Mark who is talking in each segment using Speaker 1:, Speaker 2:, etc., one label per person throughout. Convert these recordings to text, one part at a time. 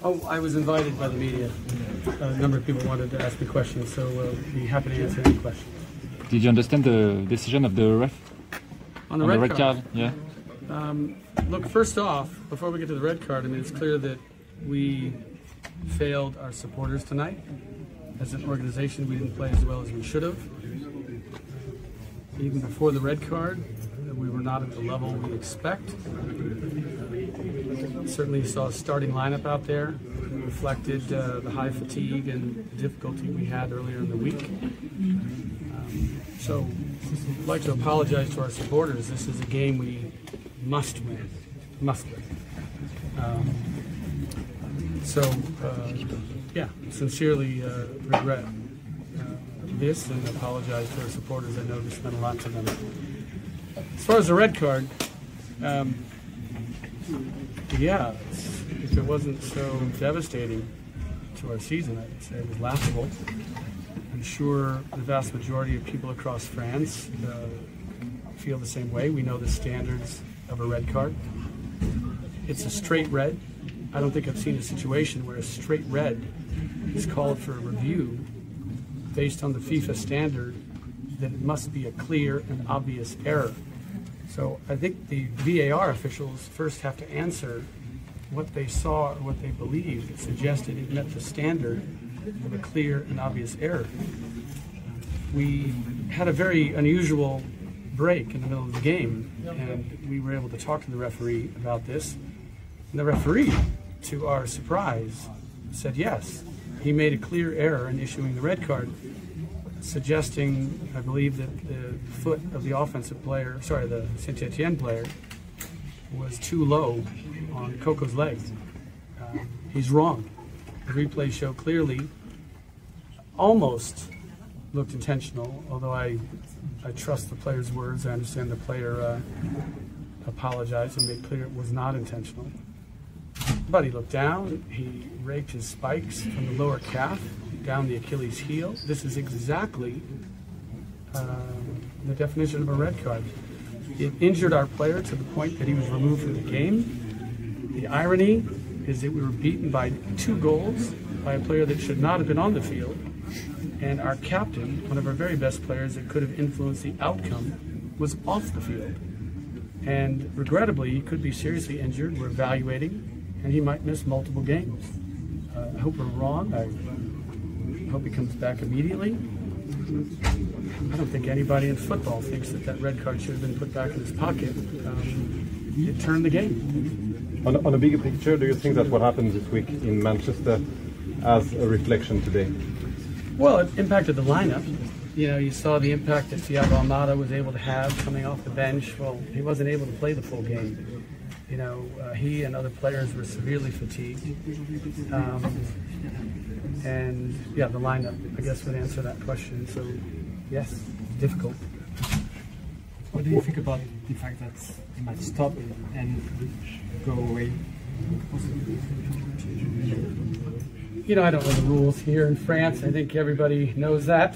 Speaker 1: Oh, I was invited by the media. A number of people wanted to ask me questions, so we'll be happy to answer any questions.
Speaker 2: Did you understand the decision of the ref?
Speaker 1: On the red card?
Speaker 2: Yeah.
Speaker 1: Look, first off, before we get to the red card, I mean, it's clear that we failed our supporters tonight. As an organization, we didn't play as well as we should have. Even before the red card, we were not at the level we expect. Certainly saw a starting lineup out there that reflected the high fatigue and difficulty we had earlier in the week. So I'd like to apologize to our supporters. This is a game we must win. Must win. Yeah, sincerely regret this and apologize to our supporters. I know this meant a lot to them. As far as the red card, yeah, if it wasn't so devastating to our season, I'd say it was laughable. I'm sure the vast majority of people across France feel the same way. We know the standards of a red card. It's a straight red. I don't think I've seen a situation where a straight red is called for a review based on the FIFA standard that it must be a clear and obvious error. So I think the VAR officials first have to answer what they saw or what they believed that suggested it met the standard of a clear and obvious error. We had a very unusual break in the middle of the game, and we were able to talk to the referee about this. And the referee, to our surprise, said yes, he made a clear error in issuing the red card, suggesting, I believe, that the foot of the offensive player, sorry, the Saint-Etienne player, was too low on Coco's leg. He's wrong. The replays show clearly, almost looked intentional, although I trust the player's words. I understand the player apologized and made clear it was not intentional. But he looked down, he raked his spikes from the lower calf down the Achilles heel. This is exactly the definition of a red card. It injured our player to the point that he was removed from the game. The irony is that we were beaten by 2 goals by a player that should not have been on the field, and our captain, one of our very best players that could have influenced the outcome, was off the field. And regrettably, he could be seriously injured. We're evaluating, and he might miss multiple games. I hope we're wrong. I hope he comes back immediately. I don't think anybody in football thinks that that red card should have been put back in his pocket. It turned the game.
Speaker 3: On a bigger picture, do you think that what happened this week in Manchester has a reflection today?
Speaker 1: Well, it impacted the lineup. You know, you saw the impact that Thiago Almada was able to have coming off the bench. Well, he wasn't able to play the full game. You know, he and other players were severely fatigued. And yeah, the lineup, I guess, would answer that question. So, yes, difficult.
Speaker 4: What do you think about the fact that it might stop and go away?
Speaker 1: You know, I don't know the rules here in France. I think everybody knows that.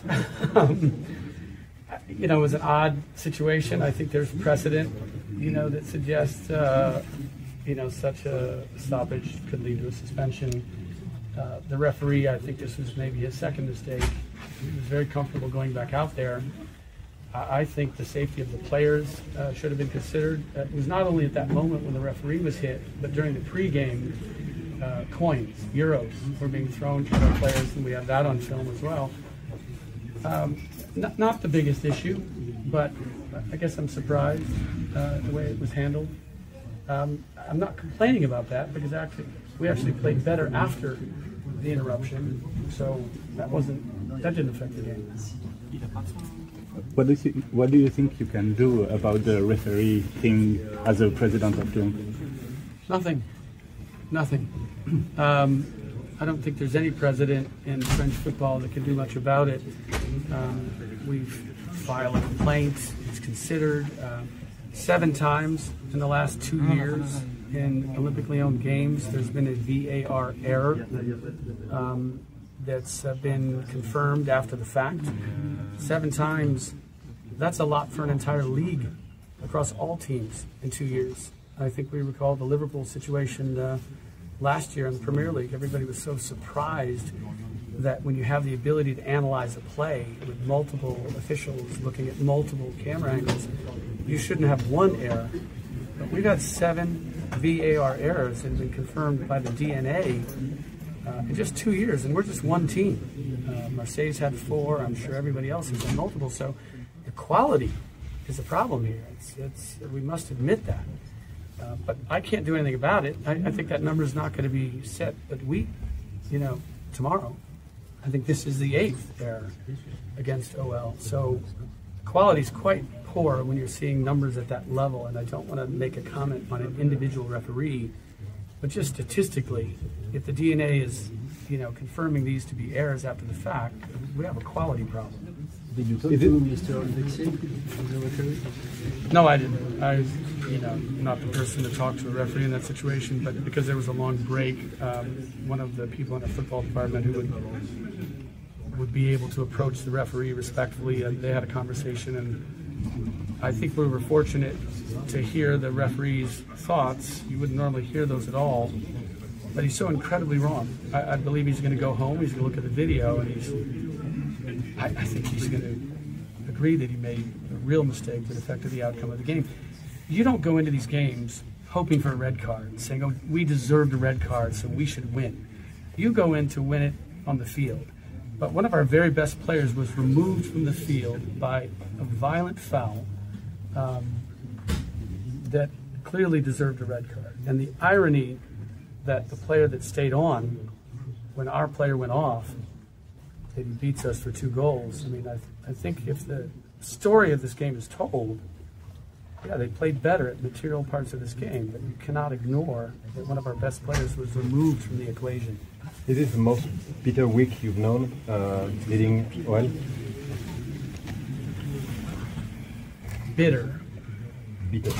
Speaker 1: You know, it was an odd situation. I think there's precedent, you know, that suggests, you know, such a stoppage could lead to a suspension. The referee, I think this was maybe his second mistake. He was very comfortable going back out there. I think the safety of the players should have been considered. It was not only at that moment when the referee was hit, but during the pregame, coins, euros, were being thrown at our players, and we have that on film as well. Not the biggest issue, but I guess I'm surprised the way it was handled. I'm not complaining about that because we actually played better after the interruption, so that didn't affect the game.
Speaker 5: What do you think you can do about the referee thing as a president of Olympique?
Speaker 1: Nothing. I don't think there's any president in French football that can do much about it. We've filed a complaint. It's considered 7 times in the last 2 years in Olympique Lyon games. There's been a VAR error that's been confirmed after the fact. 7 times, that's a lot for an entire league across all teams in 2 years. I think we recall the Liverpool situation last year in the Premier League, everybody was so surprised that when you have the ability to analyze a play with multiple officials looking at multiple camera angles, you shouldn't have one error. But we've had 7 VAR errors that have been confirmed by the DNA in just 2 years, and we're just one team. Marseille's had 4. I'm sure everybody else has had multiple. So the quality is a problem here. We must admit that. But I can't do anything about it. I think that number is not going to be set, but tomorrow. I think this is the 8th error against OL. So quality is quite poor when you're seeing numbers at that level, and I don't want to make a comment on an individual referee, but just statistically, if the DNA is, confirming these to be errors after the fact, we have a quality problem.
Speaker 4: Did you talk to Mr. Olympique?
Speaker 1: No, I didn't. I was, not the person to talk to a referee in that situation, but because there was a long break, one of the people in the football department who would be able to approach the referee respectfully, they had a conversation, and I think we were fortunate to hear the referee's thoughts. You wouldn't normally hear those at all, but he's so incredibly wrong. I believe he's going to go home, he's going to look at the video, and I think he's going to agree that he made a real mistake that affected the outcome of the game. You don't go into these games hoping for a red card, saying, oh, we deserved a red card, so we should win. You go in to win it on the field. But one of our very best players was removed from the field by a violent foul that clearly deserved a red card. And the irony that the player that stayed on, when our player went off, that he beats us for 2 goals. I mean, I think if the story of this game is told, yeah, they played better at material parts of this game, but you cannot ignore that one of our best players was removed from the equation.
Speaker 3: Is this the most bitter week you've known leading OL?
Speaker 1: Bitter.
Speaker 3: Bitter.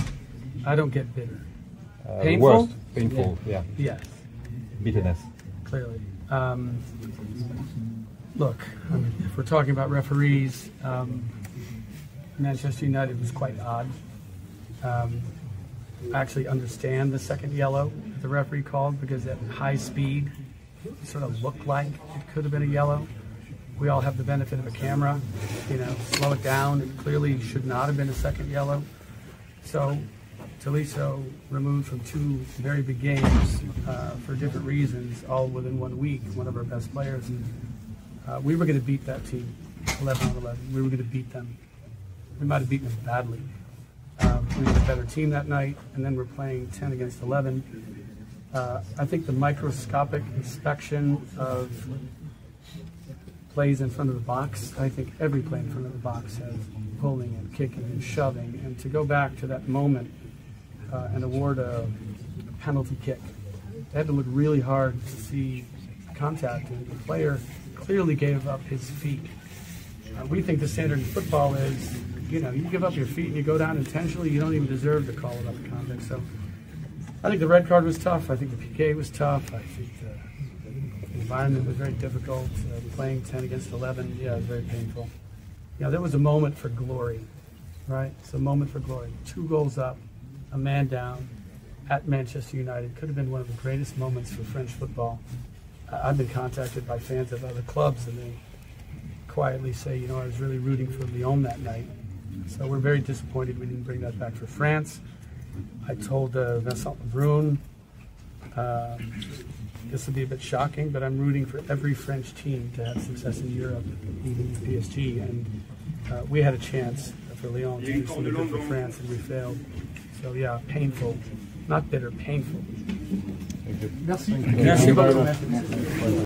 Speaker 1: I don't get bitter. Painful?
Speaker 3: Worst. Painful, yeah.
Speaker 1: Yes.
Speaker 3: Bitterness.
Speaker 1: Clearly. Look, if we're talking about referees, Manchester United was quite odd. I actually understand the second yellow that the referee called, because at high speed it sort of looked like it could have been a yellow. We all have the benefit of a camera, slow it down. It clearly should not have been a second yellow. So Tolisso removed from 2 very big games for different reasons, all within 1 week, one of our best players. We were going to beat that team, 11-on-11. We were going to beat them. We might have beaten them badly. We were a better team that night, and then we're playing 10 against 11. I think the microscopic inspection of plays in front of the box, I think every play in front of the box has pulling and kicking and shoving. And to go back to that moment and award a penalty kick, they had to look really hard to see contact, and the player clearly gave up his feet. We think the standard in football is, you give up your feet and you go down intentionally, you don't even deserve to call it up in contact. So I think the red card was tough. I think the PK was tough. I think the environment was very difficult. Playing 10 against 11, yeah, it was very painful. There was a moment for glory, right? It's a moment for glory. 2 goals up, a man down at Manchester United. Could have been one of the greatest moments for French football. I've been contacted by fans of other clubs, and they quietly say, I was really rooting for Lyon that night. So we're very disappointed we didn't bring that back for France. I told Vincent Lebrun, this will be a bit shocking, but I'm rooting for every French team to have success in Europe, even PSG. And we had a chance for Lyon to do something good for France, and we failed. So yeah, painful. Not bitter, painful.
Speaker 3: Thank you.
Speaker 1: Merci. Merci beaucoup.